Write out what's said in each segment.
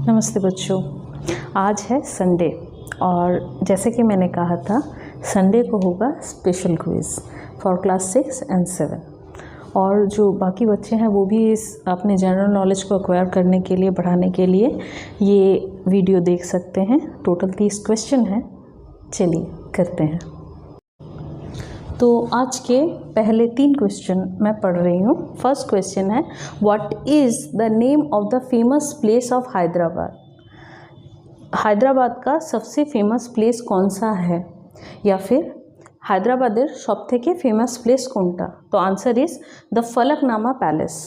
नमस्ते बच्चों। आज है संडे और जैसे कि मैंने कहा था संडे को होगा special quiz for class 6 and 7 और जो बाकी बच्चे हैं वो भी इस अपने जनरल नॉलेज को एक्वायर करने के लिए बढ़ाने के लिए ये वीडियो देख सकते हैं। टोटल 30 क्वेश्चन हैं। चलिए करते हैं। तो आज के पहले 3 क्वेश्चन मैं पढ़ रही हूँ। फर्स्ट क्वेश्चन है, what is the name of the famous place of Hyderabad. Hyderabad का सबसे फेमस प्लेस कौन सा है, या फिर हैदराबादेर सबथेके फेमस प्लेस कोनटा। तो answer is the Falaknuma palace.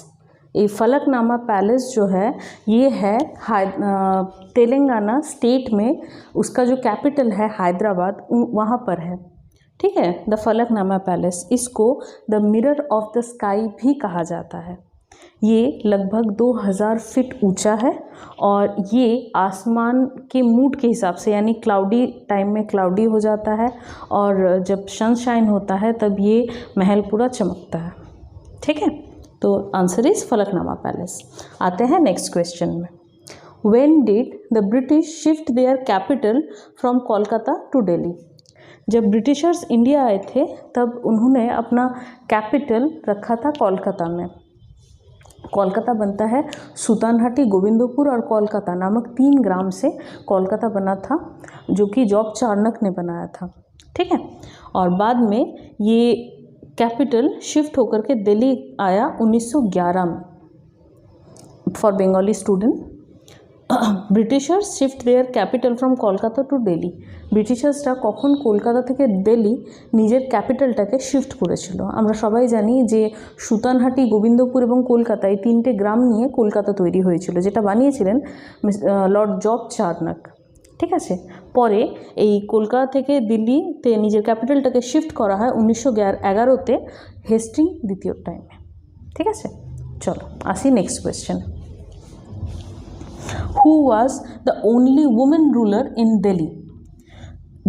ये फलकनामा पैलेस जो है ये है तेलंगाना स्टेट में, उसका जो कैपिटल है हैदराबाद वहाँ पर है। ठीक है, द फलकनामा पैलेस। इसको the mirror of the sky भी कहा जाता है। ये लगभग 2000 फीट ऊंचा है और ये आसमान के मूड के हिसाब से, यानी क्लाउडी टाइम में क्लाउडी हो जाता है और जब सनशाइन होता है तब ये महल पूरा चमकता है। ठीक है, तो आंसर इज फलकनामा पैलेस। आते हैं नेक्स्ट क्वेश्चन में। When did the British shift their capital from Kolkata to Delhi. जब ब्रिटिशर्स इंडिया आए थे तब उन्होंने अपना कैपिटल रखा था कोलकाता में। कोलकाता बनता है सुल्तानहाटी, गोविंदपुर और कोलकाता नामक 3 ग्राम से कोलकाता बना था, जो कि जॉब चार्नक ने बनाया था। ठीक है, और बाद में ये कैपिटल शिफ्ट होकर के दिल्ली आया 1911 में। For Bengali student, Britishers shift their capital from Kolkata to Delhi. ব্রিটিশার্সরা কখন কলকাতা থেকে দিল্লি নিজের ক্যাপিটালটাকে শিফট করেছিল। আমরা সবাই জানি যে সুতানহাটি, গোবিন্দপুর এবং কলকাতা এই 3টে গ্রাম নিয়ে কলকাতা তৈরি হয়েছিল, যেটা বানিয়েছিলেন লর্ড জব চার্নাক। ঠিক আছে, পরে এই কলকাতা থেকে দিল্লিতে নিজের ক্যাপিটালটাকে শিফট করা হয় 1911-তে হেস্টিং দ্বিতীয় টাইমে। ঠিক আছে, চলো আসি next question. Who was the only woman ruler in Delhi?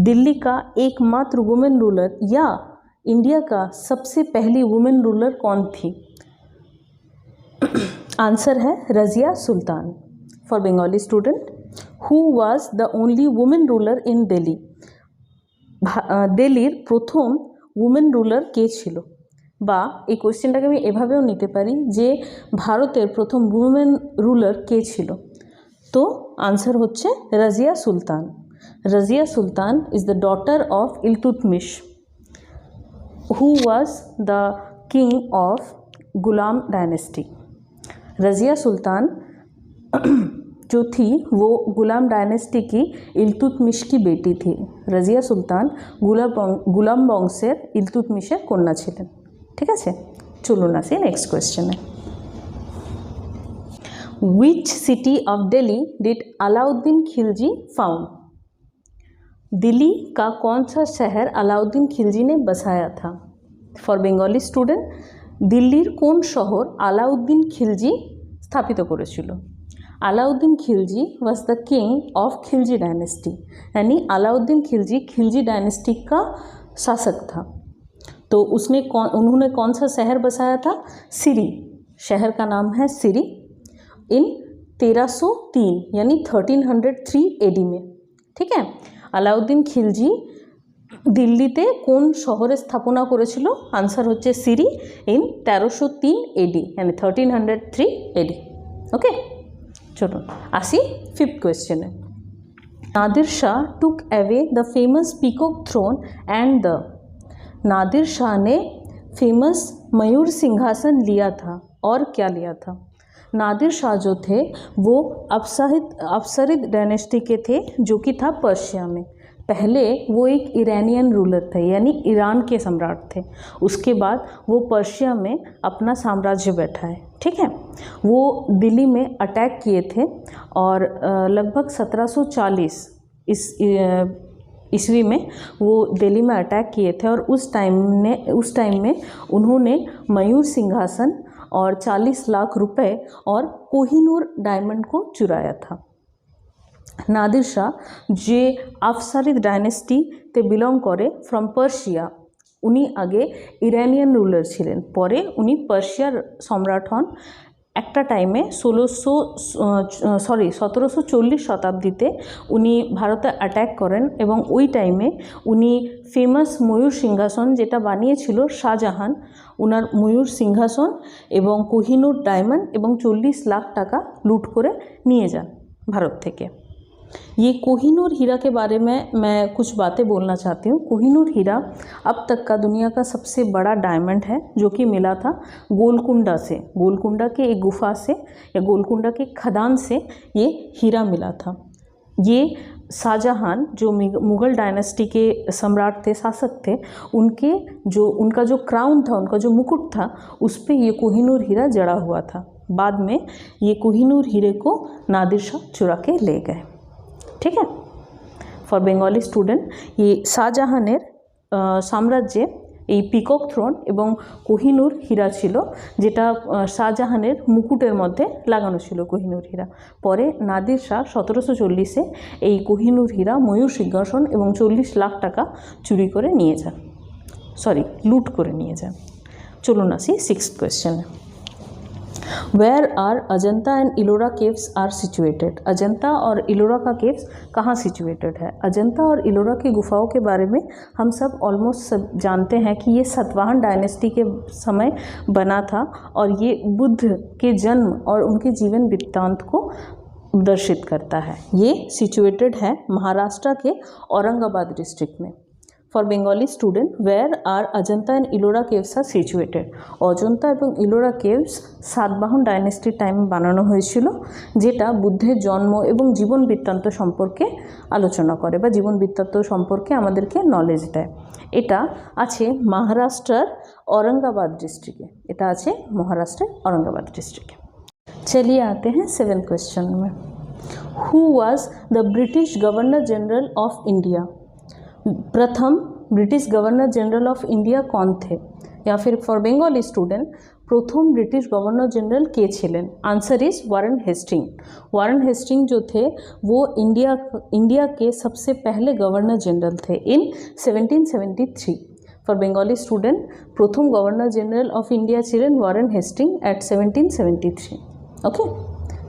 Delhi का एकमात्र वुमेन रूलर या इंडिया का सबसे पहली वुमेन रूलर कौन थी। आंसर है Razia Sultan. For Bengali student, who was the only women ruler in Delhi. दिल्लीर प्रथम वुमेन रूलर के छिलो, বা এই কোশ্চেনটাকে আমি এভাবেও নিতে পারি যে ভারতের প্রথম वुमेन रूलर के ছিল। तो आंसर होच्छे Razia Sultan. Razia Sultan is the daughter of Iltutmish, who was the king of Ghulam dynasty. Razia Sultan जो थी वो गुलाम डायनेस्टी की इल्तुतमिश की बेटी थी। रजिया सुल्तान गुलाम वंशेर इल्तुतमिशेर कन्या छिलेन। ठीक है, चलुन आसि नेक्स्ट क्वेश्चन है। Which city of Delhi did Alauddin Khilji found. Delhi का कौन सा शहर अलाउद्दीन खिलजी ने बसाया था। फॉर बंगाली स्टूडेंट, दिल्लीर कौन शहर अलाउद्दीन खिलजी स्थापित करेছিল। Alauddin Khilji was the king of Khilji dynasty, यानी अलाउद्दीन खिलजी खिलजी डायनेस्टी का शासक था। तो उन्होंने कौन सा शहर बसाया था। सिरी, शहर का नाम है सिरी, इन 1303 यानी 1303 एडी में। ठीक है, अलाउद्दीन खिलजी दिल्लीते कौन शहरे स्थापना करेছিল। आंसर होच्छे सिरी इन 1303 एडी यानी 1303 एडी। ओके, चलो आसि 5th क्वेश्चन है। Nadir Shah took away the famous peacock throne and the. Nadir Shah ने फेमस मयूर सिंहासन लिया था और क्या लिया था। नादिर शाह जो थे वो अफसरिद डायनेस्टी के थे, जो कि था पर्शिया में। पहले वो एक ईरानियन रूलर थे, यानी ईरान के सम्राट थे। उसके बाद वो पर्शिया में अपना साम्राज्य बैठाए। ठीक है, वो दिल्ली में अटैक किए थे और लगभग 1740 ईस्वी में वो दिल्ली में अटैक किए थे और उस टाइम में उन्होंने मयूर सिंहासन और 40 लाख रुपए और कोहिनूर डायमंड को चुराया था। नादिर शाह जे अफसारिद डायनेस्टी ते बिलंग करे फ्रॉम पर्शिया, उनी आगे इरानियन रूलर छिलेन, परे उनी पर्शियार सम्राट हन একটা টাইমে 1740 শতাব্দীতে উনি ভারতে অ্যাট্যাক করেন এবং ওই টাইমে উনি ফেমাস ময়ূর সিংহাসন যেটা বানিয়েছিল শাহজাহান, ওনার ময়ূর সিংহাসন এবং কোহিনূর ডায়মন্ড এবং 40 লাখ টাকা लूट করে নিয়ে যান भारत থেকে। ये कोहिनूर हीरा के बारे में मैं कुछ बातें बोलना चाहती हूँ। कोहिनूर हीरा अब तक का दुनिया का सबसे बड़ा डायमंड है जो कि मिला था गोलकुंडा से, गोलकुंडा के एक गुफा से या गोलकुंडा के खदान से ये हीरा मिला था। ये शाहजहान जो मुग़ल डायनेस्टी के सम्राट थे, शासक थे, उनका जो क्राउन था, उनका जो मुकुट था, उस पर ये कोहिनूर हीरा जड़ा हुआ था। बाद में ये कोहिनूर हीरे को नादिर शाह चुरा के ले गए। ठीक है, फॉर बेंगली स्टूडेंट ये शाहजहानेर साम्राज्ये এই পিকক থ্রোন এবং কোহিনূর হীরা ছিল, যেটা শাহজাহানের মুকুটের মধ্যে লাগানো ছিল কোহিনূর হীরা। পরে নাদির শাহ 1740-এ এই কোহিনূর হীরা, ময়ূর সিংহাসন এবং 40 লাখ টাকা চুরি করে নিয়ে যান, লুট করে নিয়ে যান। চলুন আসি 6th কোয়েশ্চেনে। Where are Ajanta and Ellora caves are situated? Ajanta और इलोरा का केव्स कहाँ सिचुएटेड है? अजंता और इलोरा की गुफाओं के बारे में हम सब ऑलमोस्ट सब जानते हैं कि ये सातवाहन डायनेस्टी के समय बना था और ये बुद्ध के जन्म और उनके जीवन वृत्तांत को दर्शित करता है। ये सिचुएटेड है महाराष्ट्र के औरंगाबाद डिस्ट्रिक्ट में। For Bengali student where are Ajanta and Ellora caves are situated? Ajanta এবং ইলোরা কেভস সাতবাহন ডাইনেস্টির টাইমে বানানো হয়েছিল, যেটা বুদ্ধের জন্ম এবং জীবন বৃত্তান্ত সম্পর্কে আলোচনা করে বা জীবন বৃত্তান্ত সম্পর্কে আমাদেরকে নলেজ দেয়। এটা আছে মহারাষ্ট্রের औरंगाबाद डिस्ट्रिक्टे, এটা আছে মহারাষ্ট্রের औरंगाबाद डिस्ट्रिक्ट। चलिए आते हैं 7th क्वेश्चन में। Who was the British governor general of India? प्रथम British governor general of India कौन थे? या फिर फॉर बेंगली स्टूडेंट प्रथम ब्रिटिश गवर्नर जनरल के छिलेन? Answer is Warren Hasting. Warren Hasting जो थे वो इंडिया के सबसे पहले गवर्नर जनरल थे इन 1773। फॉर बेंगली स्टूडेंट प्रथम गवर्नर जनरल ऑफ इंडिया छिलेन वारन हेस्टिंग एट 1773। ओके,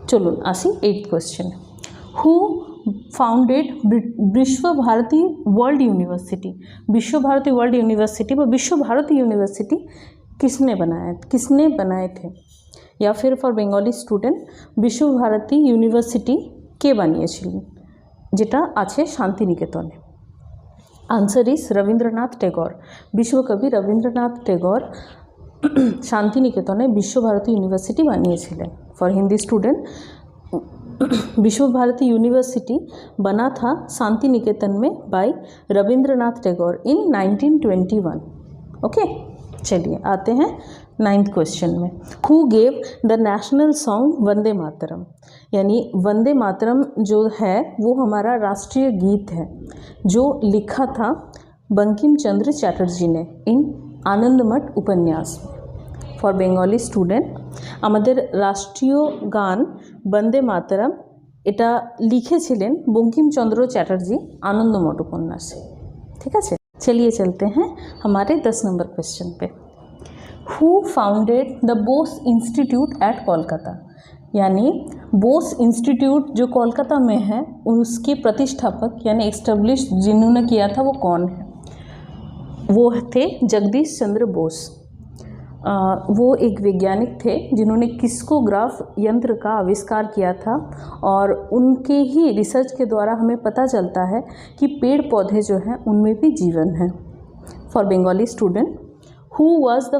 चलुन आसि 8th क्वेश्चन। हु फाउंडेड विश्व भारती वर्ल्ड यूनिवर्सिटी? विश्व भारती वर्ल्ड यूनिवर्सिटी व विश्व भारती यूनिवर्सिटी किसने बनाए थे? या फिर for Bengali student Vishwa Bharati university के बानिয়েছিলেন, যেটা আছে শান্তিনিকেতনে? Answer is Rabindranath Tagore. विश्वकवि रविंद्रनाथ टैगोर শান্তিনিকেতনে विश्व भारती यूनिवर्सिटी বানিয়েছিলেন। For Hindi student Vishwa Bharati university बना था शांति निकेतन में by Rabindranath Tagore in 1921। Okay, चलिए आते हैं 9th क्वेश्चन में। Who gave the national song Vande Mataram? यानी वंदे मातरम जो है वो हमारा राष्ट्रीय गीत है, जो लिखा था बंकिम चंद्र चैटर्जी ने इन आनंदमठ उपन्यास में। फॉर बेंगली स्टूडेंट আমাদের রাষ্ট্রীয় গান বন্দে মাতরম এটা লিখেছিলেন বঙ্কিমচন্দ্র চ্যাটার্জি आनंदमठ उपन्यास। ठीक है, चलिए चलते हैं हमारे 10 नंबर क्वेश्चन पे। Who founded the Bose institute eight Kolkata? यानी बोस इंस्टीट्यूट जो कोलकाता में है उसके प्रतिष्ठापक यानी एस्टेब्लिश जिन्होंने किया था वो कौन है? वो थे जगदीश चंद्र बोस। वो एक वैज्ञानिक थे जिन्होंने किस्कोग्राफ यंत्र का आविष्कार किया था और उनके ही रिसर्च के द्वारा हमें पता चलता है कि पेड़ पौधे जो हैं उनमें भी जीवन है। For Bengali student who was the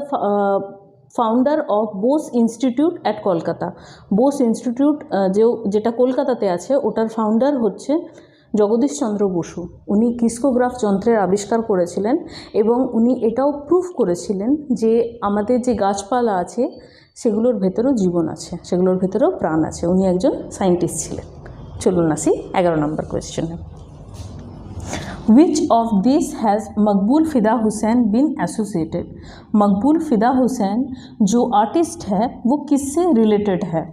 founder of Bose institute eight Kolkata? Bose institute जो जेटा कोलकाताते आछे ओटार फाउंडर होच्छे जगदीश चंद्र बसु। उनी किस्कोग्राफ যন্ত্রের আবিষ্কার করেছিলেন এবং উনি এটাও প্রুফ করেছিলেন যে আমাদের যে গাছপালা আছে সেগুলোর ভেতরেও জীবন আছে, সেগুলোর ভেতরেও প্রাণ আছে। উনি একজন সায়েন্টিস্ট ছিলেন। চলুন আসি 11 নম্বর কোয়েশ্চেনে। Which of these has Maqbool Fida Hussain bin associated? मकबूल फ़िदा हुसैन जो आर्टिस्ट है वो किससे रिलेटेड है?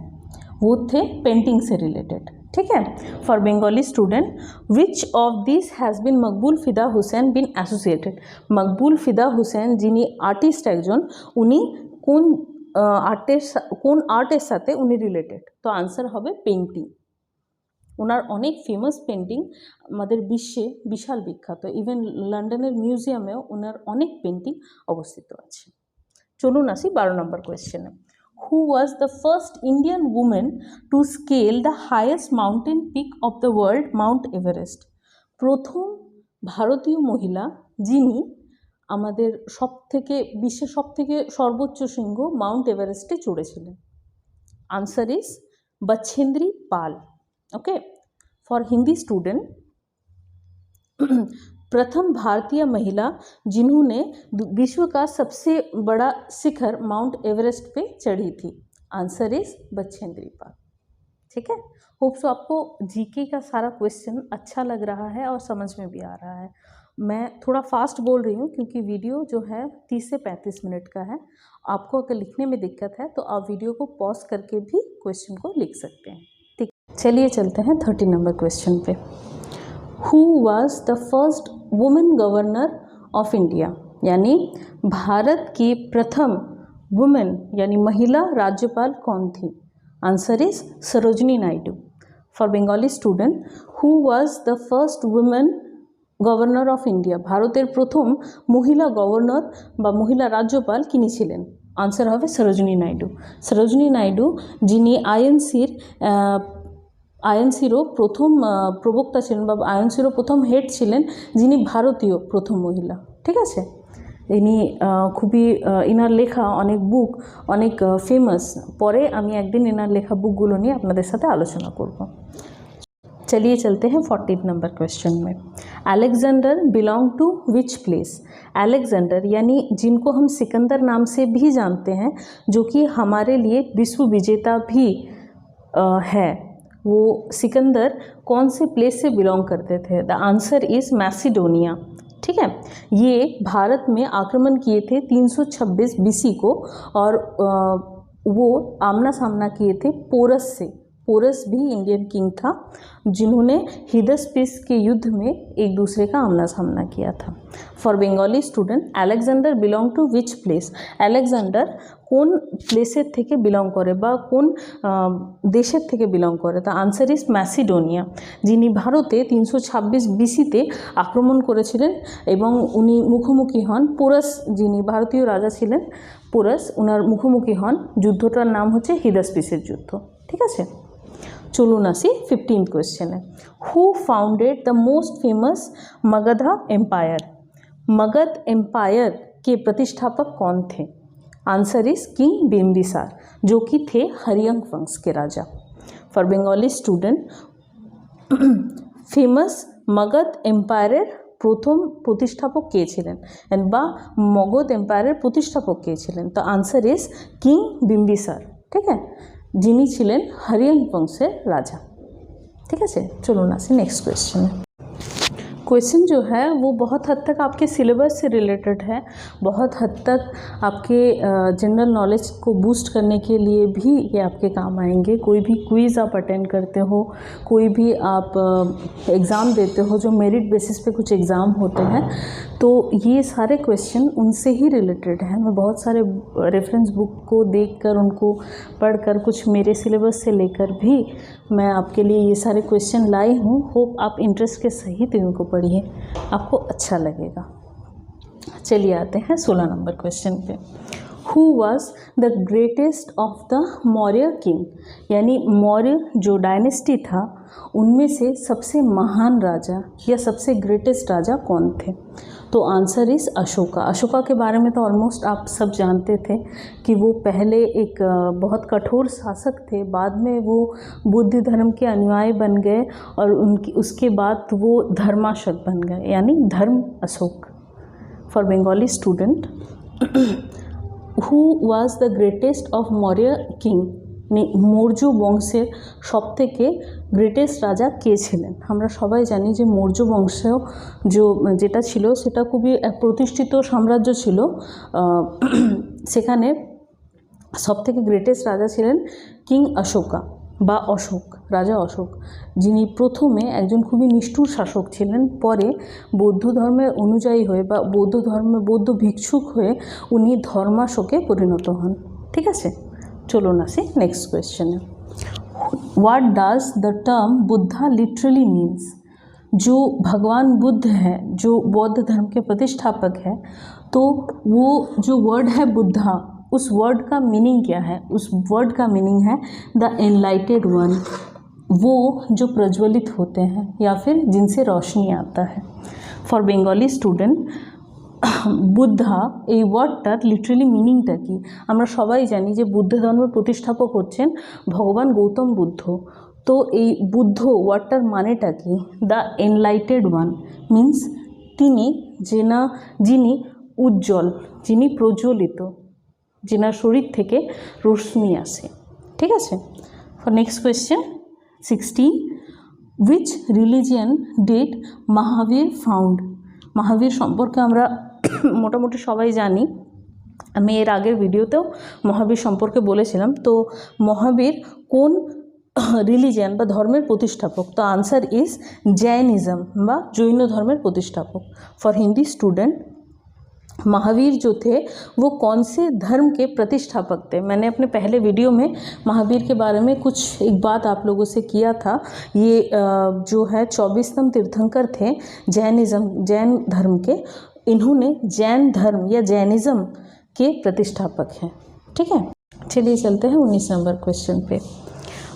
वो थे पेंटिंग से रिलेटेड। ठीक है, for Bengali student which of this has been Maqbool Fida Hussain bin associated? Maqbool Fida Hussain Jini artist एकजन उनी कोन কোন আর্টের সাথে উনি রিলেটেড? তো আনসার হবে পেইন্টিং। ওনার অনেক ফেমাস পেন্টিং আমাদের বিশ্বে বিশাল বিখ্যাত, ইভেন লন্ডনের মিউজিয়ামেও ওনার অনেক পেন্টিং অবস্থিত আছে। চলুন আসি 12 নম্বর কোয়েশ্চেনে। Who was the first Indian women to scale the highest mountain peak of the world, mount Everest? প্রথম ভারতীয় মহিলা যিনি আমাদের বিশ্বের সবথেকে সর্বোচ্চ শৃঙ্গ মাউন্ট এভারেস্টে চড়েছিলেন। Answer is Bachendri Pal. Okay, for Hindi student, प्रथम भारतीय महिला जिन्होंने विश्व का सबसे बड़ा शिखर माउंट एवरेस्ट पे चढ़ी थी। आंसर इज बछेंद्री पाल। ठीक है, होप सो आपको जीके का सारा क्वेश्चन अच्छा लग रहा है और समझ में भी आ रहा है। मैं थोड़ा फास्ट बोल रही हूँ क्योंकि वीडियो जो है 30 से 35 मिनट का है। आपको अगर लिखने में दिक्कत है तो आप वीडियो को पॉज करके भी क्वेश्चन को लिख सकते हैं। ठीक, चलिए चलते हैं 30 नंबर क्वेश्चन पे। Who was the first women governor of India? यानी भारत की प्रथम वुमेन यानी महिला राज्यपाल कौन थी? Answer is Sarojini Naidu. For Bengali student, who was the first women governor of India? भारतेर प्रथम महिला गवर्नर बा महिला राज्यपाल किनी छिलेन? आंसर হবে সরোজিনী নাইডু। সরোজিনী নাইডু যিনি আইএনসিরও প্রথম প্রবক্তা ছিলেন বা আইএনসিরও প্রথম হেড ছিলেন, যিনি ভারতীয় প্রথম মহিলা। ঠিক আছে, ইনি খুবই ইনার লেখা অনেক বুক অনেক ফেমাস। পরে আমি একদিন ইনার লেখা বুকগুলো নিয়ে আপনাদের সাথে আলোচনা করব। चलिए चलते हैं 14 नंबर क्वेश्चन में। Alexander belong to which place? Alexander यानी जिनको हम सिकंदर नाम से भी जानते हैं, जो कि हमारे लिए विश्व विजेता भी है, वो सिकंदर कौन से प्लेस से बिलोंग करते थे? The answer is Macedonia. ठीक है, ये भारत में आक्रमण किए थे 326 बीसी को और वो आमना सामना किए थे पोरस से। पोरस भी इंडियन किंग था जिन्होंने हिदस्पिस के युद्ध में एक दूसरे का आमना सामना किया था। For Bengali student, Alexander belong to which place? Alexander কোন প্লেসের থেকে বিলং করে বা কোন দেশের থেকে বিলং করে? তা আনসার ইজ ম্যাসিডোনিয়া, যিনি ভারতে 326 বিসিতে আক্রমণ করেছিলেন এবং উনি মুখোমুখি হন পোরাস, যিনি ভারতীয় রাজা ছিলেন পোরাস, ওনার মুখোমুখি হন। যুদ্ধটার নাম হচ্ছে হিদাসপিসের যুদ্ধ। ঠিক আছে, চলুন আসি 15th क्वेश्चने। Who founded the most famous Magadh empire? Magadh empire के प्रतिष्ठापक कौन थे? आंसर इज किंग बिम्बिसार, जो कि थे हरियंक वंश के राजा। For Bengali student, famous Magadh एम्पायरेर प्रथम प्रतिष्ठापक के छिलेन বা मगध एम्पायरेर प्रतिष्ठापक के छिलेन? तो आंसर इज किंग बिम्बिसार। ठीक है, যিনি ছিলেন হরিয়ঙ্ক বংশের রাজা। ঠিক আছে, চলুন আসি नेक्स्ट क्वेश्चन। क्वेश्चन जो है वो बहुत हद तक आपके सिलेबस से रिलेटेड है, बहुत हद तक आपके जनरल नॉलेज को बूस्ट करने के लिए भी ये आपके काम आएंगे। कोई भी क्विज़ आप अटेंड करते हो, कोई भी आप एग्ज़ाम देते हो, जो मेरिट बेसिस पे कुछ एग्ज़ाम होते हैं, तो ये सारे क्वेश्चन उनसे ही रिलेटेड हैं। मैं बहुत सारे रेफरेंस बुक को देखकर उनको पढ़कर कुछ मेरे सिलेबस से लेकर भी मैं आपके लिए ये सारे क्वेश्चन लाई हूँ। होप आप इंटरेस्ट के सहित इनको पढ़िए, आपको अच्छा लगेगा। चलिए आते हैं 16 नंबर क्वेश्चन पे। Who was the greatest of the Maurya king? यानी मौर्य जो डायनेस्टी था उनमें से सबसे महान राजा या सबसे ग्रेटेस्ट राजा कौन थे? तो आंसर इज़ अशोका। अशोका के बारे में तो ऑलमोस्ट आप सब जानते थे कि वो पहले एक बहुत कठोर शासक थे, बाद में वो बुद्ध धर्म के अनुयायी बन गए और उसके बाद वो धर्माशक बन गए, यानी धर्म Ashok. For Bengali student, who was the greatest of Maurya king? Maurya বংশের সবথেকে গ্রেটেস্ট রাজা কে ছিলেন? আমরা সবাই জানি যে মৌর্য বংশ যেটা ছিল সেটা খুবই প্রতিষ্ঠিত সাম্রাজ্য ছিল। সেখানে সবথেকে গ্রেটেস্ট রাজা ছিলেন কিং অশোকা বা অশোক, রাজা অশোক, যিনি প্রথমে একজন খুবই নিষ্ঠুর শাসক ছিলেন। পরে বৌদ্ধ ধর্মের অনুযায়ী হয়ে বা বৌদ্ধ ভিক্ষুক হয়ে উনি ধর্মাশোকে পরিণত হন। ঠিক আছে, চলুন আসি নেক্সট কোয়েশ্চেনে। What does the term Buddha literally means? जो भगवान बुद्ध है, जो बौद्ध धर्म के प्रतिष्ठापक है, तो वो जो वर्ड है बुद्धा, उस वर्ड का मीनिंग क्या है? उस वर्ड का मीनिंग है द एनलाइटेड वन, वो जो प्रज्वलित होते हैं या फिर जिनसे रोशनी आता है। फॉर बेंगली स्टूडेंट, বুদ্ধা এই ওয়ার্ডটার লিটারালি মিনিংটা কি? আমরা সবাই জানি যে বুদ্ধ ধর্মের প্রতিষ্ঠাপক হচ্ছেন ভগবান গৌতম বুদ্ধ। তো এই বুদ্ধ ওয়ার্ডটার মানেটা কি? দ্য এনলাইটেড ওয়ান মিন্স তিনি যিনি উজ্জ্বল, যিনি প্রজ্বলিত, যেনার শরীর থেকে রশ্মি আসে। ঠিক আছে। For next question 16, which religion did Mahavir found? Mahavir সম্পর্কে আমরা মোটামুটি সবাই জানি, আমি এর আগের ভিডিওতেও মহাবীর সম্পর্কে বলেছিলাম। তো মহাবীর কোন রিলিজিয়ান বা ধর্মের প্রতিষ্ঠাপক? তো आंसर इज जैनिज्म বা जैन धर्मेर प्रतिष्ठापक। फॉर हिंदी स्टूडेंट, महावीर जो थे वो कौन से धर्म के प्रतिष्ठापक थे? मैंने अपने पहले वीडियो में महावीर के बारे में कुछ एक बात आप लोगों से किया था। ये जो है 24वें तीर्थंकर थे जैनिज्म, जैन धर्म के। इन्होंने जैन धर्म या जैनिज्म के प्रतिष्ठापक हैं। ठीक है, चलिए चलते हैं 19 नंबर क्वेश्चन पे।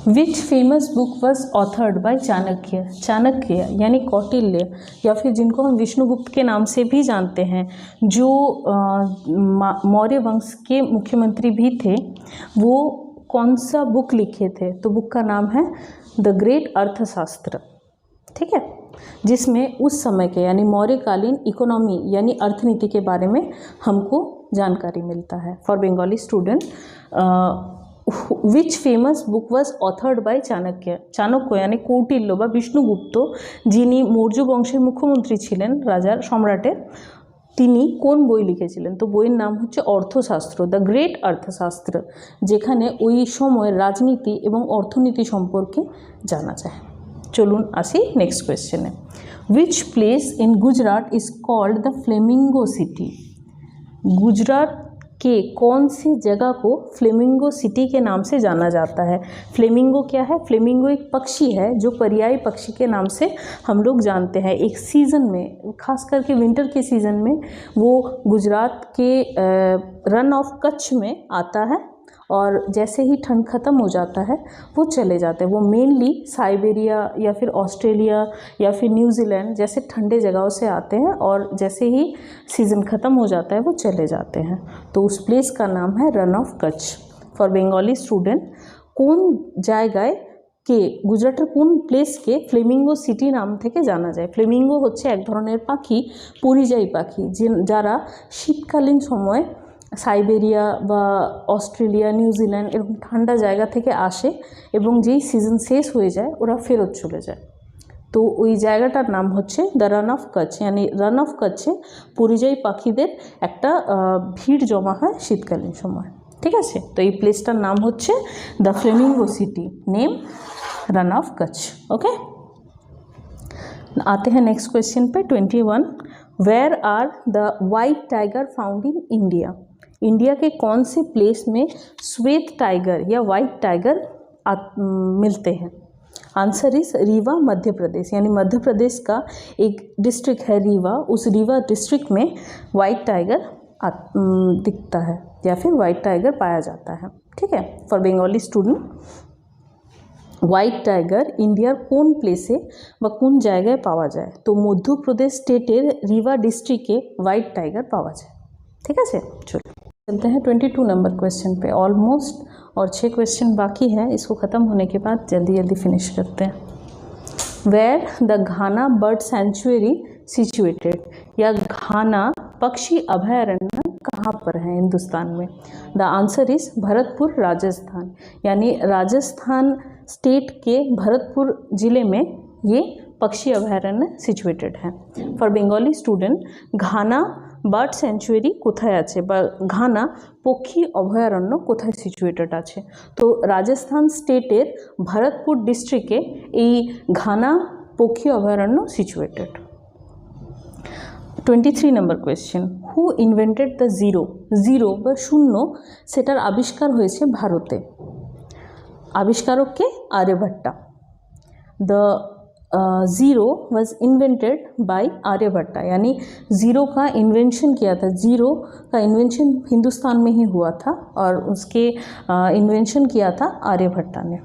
Which famous book was authored bye Chanakya? Chanakya यानी कौटिल्य या फिर जिनको हम विष्णुगुप्त के नाम से भी जानते हैं, जो मौर्य वंश के मुख्यमंत्री भी थे, वो कौन सा बुक लिखे थे? तो बुक का नाम है द ग्रेट अर्थशास्त्र। ठीक है, जिसमें उस समय के यानी मौर्यकालीन इकोनॉमी यानी अर्थनीति के बारे में हमको जानकारी मिलता है। For Bengali student, which famous book was authored bye Chanakya? Chanakya यानी कौटिल्य বা বিষ্ণুগুপ্ত, যিনি মৌর্য বংশের মুখ্যমন্ত্রী ছিলেন, রাজার সম্রাটের, তিনি কোন বই লিখেছিলেন? তো বইয়ের নাম হচ্ছে অর্থশাস্ত্র, দ্য গ্রেট অর্থশাস্ত্র, যেখানে ওই সময়ের রাজনীতি এবং অর্থনীতি সম্পর্কে জানা যায়। চলুন আসি নেক্সট কোয়েশ্চেনে। Which place in Gujarat is called the flamingo city? Gujarat के कौन सी जगह को फ्लेमिंगो सिटी के नाम से जाना जाता है? फ्लेमिंगो क्या है? फ्लेमिंगो एक पक्षी है जो पर्यायी पक्षी के नाम से हम लोग जानते हैं। एक सीज़न में, खास करके विंटर के सीज़न में, वो गुजरात के रन ऑफ कच्छ में आता है और जैसे ही ठंड ख़त्म हो जाता है वो चले जाते हैं। वो मेनली साइबेरिया या फिर ऑस्ट्रेलिया या फिर न्यूजीलैंड जैसे ठंडे जगहों से आते हैं और जैसे ही सीज़न ख़त्म हो जाता है वो चले जाते हैं। तो उस प्लेस का नाम है run of Kutch. For Bengali student, কোন জায়গায় কে গুজরাটের কোন প্লেসকে ফ্লেমিঙ্গো সিটি নাম থেকে জানা যায়? ফ্লেমিঙ্গো হচ্ছে এক ধরনের পাখি, পরিযায়ী পাখি, যারা শীতকালীন সময় সাইবেরিয়া বা অস্ট্রেলিয়া, নিউজিল্যান্ড এরকম ঠান্ডা জায়গা থেকে আসে এবং যেই সিজন শেষ হয়ে যায় ওরা ফেরত চলে যায়। তো ওই জায়গাটার নাম হচ্ছে দ্য রান অফ কচ্ছ। यानी রান অফ কচ্ছে পরিযায়ী পাখিদের একটা ভিড় জমা হয় শীতকালীন সময়। ঠিক আছে, তো এই প্লেসটার নাম হচ্ছে the flamingo city, name Rann of Kutch. Okay, आते हैं नेक्स्ट क्वेश्चन पे 21। Where are the white tiger found in India? India के कौन से प्लेस में श्वेत टाइगर या वाइट टाइगर मिलते हैं? Answer is Rewa, Madhya Pradesh. यानी मध्य प्रदेश का एक डिस्ट्रिक्ट है रीवा, उस रीवा डिस्ट्रिक्ट में वाइट टाइगर दिखता है या फिर वाइट टाइगर पाया जाता है। ठीक है, for Bengali student, white tiger ইন্ডিয়ার কোন প্লেসে বা কোন জায়গায় পাওয়া যায়? তো মধ্যপ্রদেশ স্টেটের রিवा ডিস্ট্রিক্টে হোয়াইট টাইগার পাওয়া যায়। ঠিক আছে, चलते हैं 22 नंबर क्वेश्चन पे। ऑलमोस्ट और 6 क्वेश्चन बाकी है, इसको ख़त्म होने के बाद जल्दी जल्दी फिनिश करते हैं। Where the Ghana bird sanctuary situated? या घाना पक्षी अभयारण्य कहाँ पर है हिंदुस्तान में? The answer is Bharatpur, Rajasthan. यानी राजस्थान स्टेट के भरतपुर ज़िले में ये पक्षी अभयारण्य सिचुएटेड है। For Bengali student, Ghana bird sanctuary কোথায় আছে বা ঘানা পক্ষী অভয়ারণ্য কোথায় সিচুয়েটেড আছে? তো রাজস্থান স্টেটের ভরতপুর ডিস্ট্রিক্টে এই ঘানা পক্ষী অভয়ারণ্য সিচুয়েটেড। 23 নম্বর question, who invented the zero? Zero বা শূন্য সেটার আবিষ্কার হয়েছে ভারতে। আবিষ্কারক কে? Aryabhatta. The zero was invented by Aryabhatta, यानी ज़ीरो का इन्वेंशन किया था। ज़ीरो का इन्वेंशन हिंदुस्तान में ही हुआ था और उसके इन्वेंशन किया था आर्यभट्टा ने।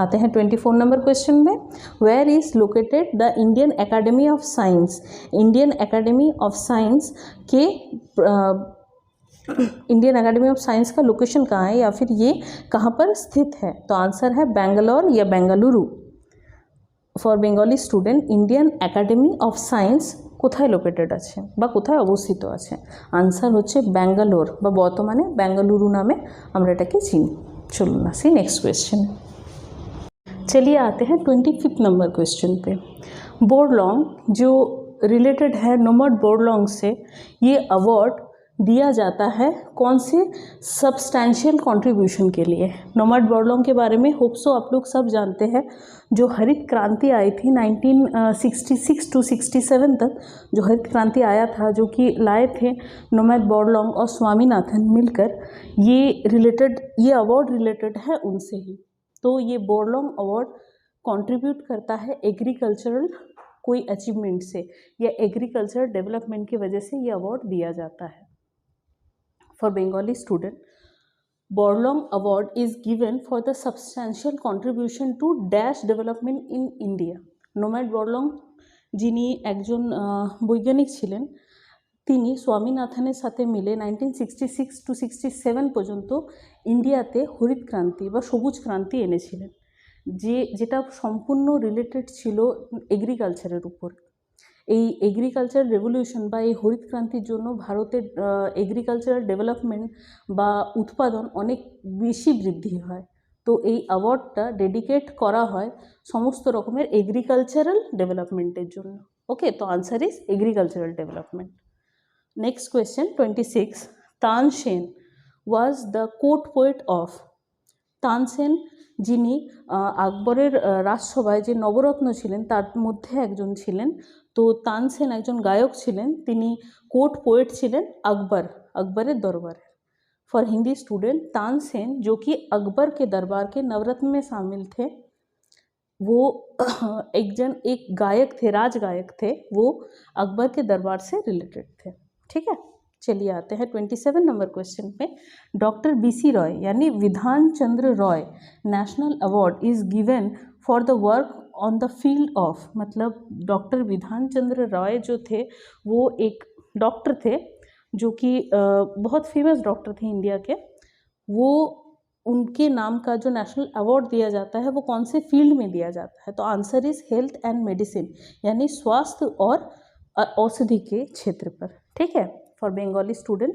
आते हैं 24 नंबर क्वेश्चन में, where is located the Indian academy of science? Indian academy of science के इंडियन एकेडमी ऑफ साइंस का लोकेशन कहाँ है या फिर ये कहाँ पर स्थित है? तो आंसर है बेंगलोर या Bengaluru. For Bengali student, Indian academy of science কোথায় লোকেটেড আছে বা কোথায় অবস্থিত আছে? আনসার হচ্ছে ব্যাঙ্গালোর বা বর্তমানে বেঙ্গালুরু নামে আমরা এটাকে চিনি। চলুন আসি নেক্সট क्वेश्चन। चलिए आते हैं 25 नंबर क्वेश्चन पे। बोरलॉन्ग जो रिलेटेड है नोमैड बोरलॉन्ग से, ये अवार्ड दिया जाता है कौन से सब्सटैंशियल कंट्रीब्यूशन के लिए? नोमैड बोरलॉन्ग के बारे में होप्सो आप लोग सब जानते हैं। जो हरित क्रांति आई थी 1966 टू 67 तक, जो हरित क्रांति आया था, जो कि लाए थे नोमैड बोरलॉन्ग और स्वामीनाथन मिलकर, ये अवार्ड रिलेटेड है उनसे ही। तो ये बोरलॉन्ग अवार्ड कंट्रीब्यूट करता है एग्रीकल्चरल कोई अचीवमेंट से या एग्रीकल्चरल डेवलपमेंट की वजह से ये अवार्ड दिया जाता है। For Bengali student, Borlong Award is given for the substantial contribution to dash development in India. নোম্যাড বরলং যিনি একজন বৈজ্ঞানিক ছিলেন, তিনি স্বামীনাথনের সাথে মিলে 1966 টু 67 পর্যন্ত ইন্ডিয়াতে হরিত ক্রান্তি বা সবুজ ক্রান্তি এনেছিলেন, যেটা সম্পূর্ণ রিলেটেড ছিল এগ্রিকালচারের উপর। এই এগ্রিকালচার রেভলিউশন বা এই হরিত ক্রান্তির জন্য ভারতের এগ্রিকালচারাল ডেভেলপমেন্ট বা উৎপাদন অনেক বেশি বৃদ্ধি হয়। তো এই অ্যাওয়ার্ডটা ডেডিকেট করা হয় সমস্ত রকমের এগ্রিকালচারাল ডেভেলপমেন্টের জন্য। ওকে, তো answer is agricultural development. Next question 26, Tansen was the court poet of? Tansen যিনি আকবরের রাজসভায় যে নবরত্ন ছিলেন তার মধ্যে একজন ছিলেন। তো तानसेन একজন গায়ক ছিলেন, তিনি কোর্ট পোয়েট ছিলেন अकबरेर दरबार। फॉर हिंदी स्टूडेंट, तानसेन जो कि अकबर के दरबार के नवरत्न में शामिल थे, वो एक गायक थे, राज गायक थे, वो अकबर के दरबार से रिलेटेड थे। ठीक है, चलिए आते हैं 27 नंबर क्वेश्चन पे। डॉक्टर बीसी रॉय यानी Bidhan Chandra Roy national award is given for the work on the field of, मतलब डॉक्टर विधान चंद्र रॉय जो थे वो एक डॉक्टर थे जो कि बहुत फेमस डॉक्टर थे इंडिया के। वो उनके नाम का जो नेशनल अवार्ड दिया जाता है वो कौन से फील्ड में दिया जाता है? तो answer is health and medicine, यानी स्वास्थ्य और औषधि के क्षेत्र पर। ठीक है, for Bengali student,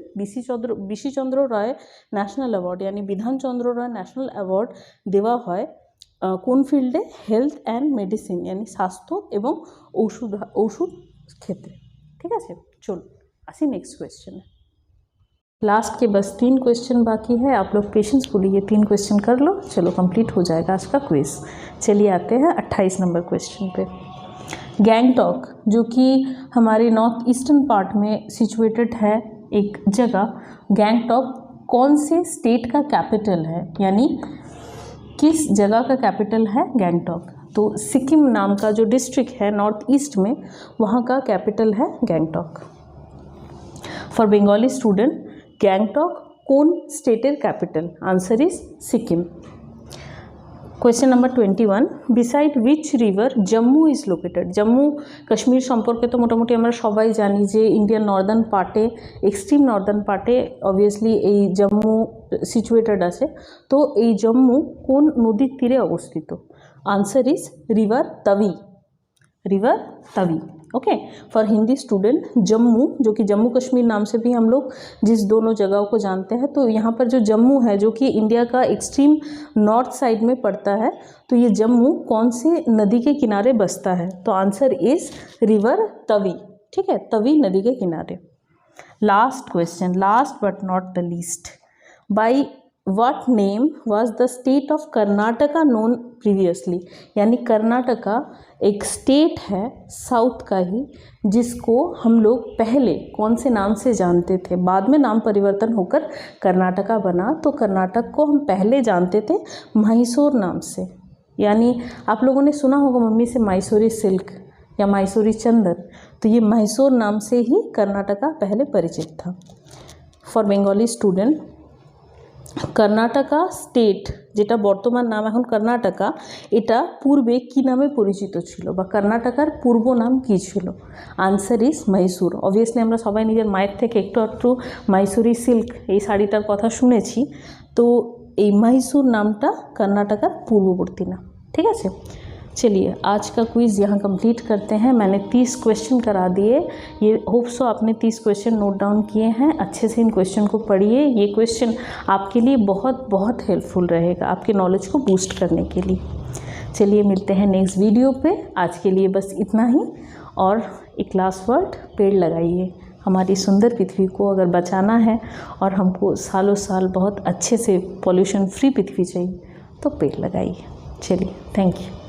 BC Chandra Roy national award यानी विधान चंद्र रॉय नेशनल अवार्ड देवा है কোন ফিল্ডে? হেলথ অ্যান্ড মেডিসিন यानी স্বাস্থ্য এবং ঔষধ ক্ষেত্রে। ঠিক আছে, চলো আসি नेक्स्ट क्वेश्चन। लास्ट के बस 3 क्वेश्चन बाकी है, आप लोग पेशेंस बोलिए, ये 3 क्वेश्चन कर लो, चलो कंप्लीट हो जाएगा आज का क्विज। चलिए आते हैं 28 नंबर क्वेश्चन पे। गैंगटॉक जो कि हमारे नॉर्थ ईस्टर्न पार्ट में सिचुएटेड है एक जगह, गैंगटॉक कौन से स्टेट का कैपिटल है, यानी किस जगह का कैपिटल है गैंगटॉक? तो सिक्किम नाम का जो डिस्ट्रिक्ट है नॉर्थ ईस्ट में, वहाँ का कैपिटल है गैंगटॉक। फॉर बेंगली स्टूडेंट, गैंगटॉक कौन स्टेटेर capital? Answer is Sikkim. Question number 21, beside which river Jammu is located? Jammu Kashmir सम्पर्के तो मोटामुटी आमरा सबाई जानी जे इंडियान नर्दार्न पार्टे, एक्सट्रीम नर्दार्न पार्टे अबवियासलि এই जम्मू सिचुएटेड आछे। तो এই जम्मू কোন নদীর তীরে অবস্থিত? Answer is river Tawi. Okay, for Hindi student, Jammu जो कि जम्मू कश्मीर नाम से भी हम लोग जिस दोनों जगहों को जानते हैं, तो यहाँ पर जो जम्मू है जो कि इंडिया का एक्सट्रीम नॉर्थ साइड में पड़ता है, तो ये जम्मू कौन से नदी के किनारे बसता है? तो आंसर इज रिवर तवी। ठीक है, तवी नदी के किनारे। Last question, last but not the least, by what name was the state of Karnataka known previously, यानी कर्नाटका एक स्टेट है साउथ का ही, जिसको हम लोग पहले कौन से नाम से जानते थे, बाद में नाम परिवर्तन होकर कर्नाटका बना, तो कर्नाटक को हम पहले जानते थे मैसूर नाम से। यानी आप लोगों ने सुना होगा मम्मी से मैसूरी सिल्क या मैसूरी चंदन, तो ये मैसूर नाम से ही कर्नाटका पहले परिचित था। For Bengali student, Karnataka state যেটা বর্তমান নাম এখন কর্ণাটকা, এটা পূর্বে কি নামে পরিচিত ছিল বা কর্ণাটকার পূর্ব নাম কি ছিল? Answer is Mysore. অবভিয়াসলি আমরা সবাই নিজের মায়ের থেকে একটু একটু মাইসুরি সিল্ক এই শাড়িটার কথা শুনেছি, তো এই মহীশূর নামটা কর্ণাটকার পূর্ববর্তী নাম। ঠিক আছে, चलिए आज का क्विज़ यहाँ कंप्लीट करते हैं। मैंने 30 क्वेश्चन करा दिए, ये होप सो आपने 30 क्वेश्चन नोट डाउन किए हैं। अच्छे से इन क्वेश्चन को पढ़िए, ये क्वेश्चन आपके लिए बहुत बहुत हेल्पफुल रहेगा आपके नॉलेज को बूस्ट करने के लिए। चलिए मिलते हैं नेक्स्ट वीडियो पे, आज के लिए बस इतना ही। और एक लास्ट वर्ड, पेड़ लगाइए। हमारी सुंदर पृथ्वी को अगर बचाना है और हमको सालों साल बहुत अच्छे से पॉल्यूशन फ्री पृथ्वी चाहिए, तो पेड़ लगाइए। चलिए, थैंक यू।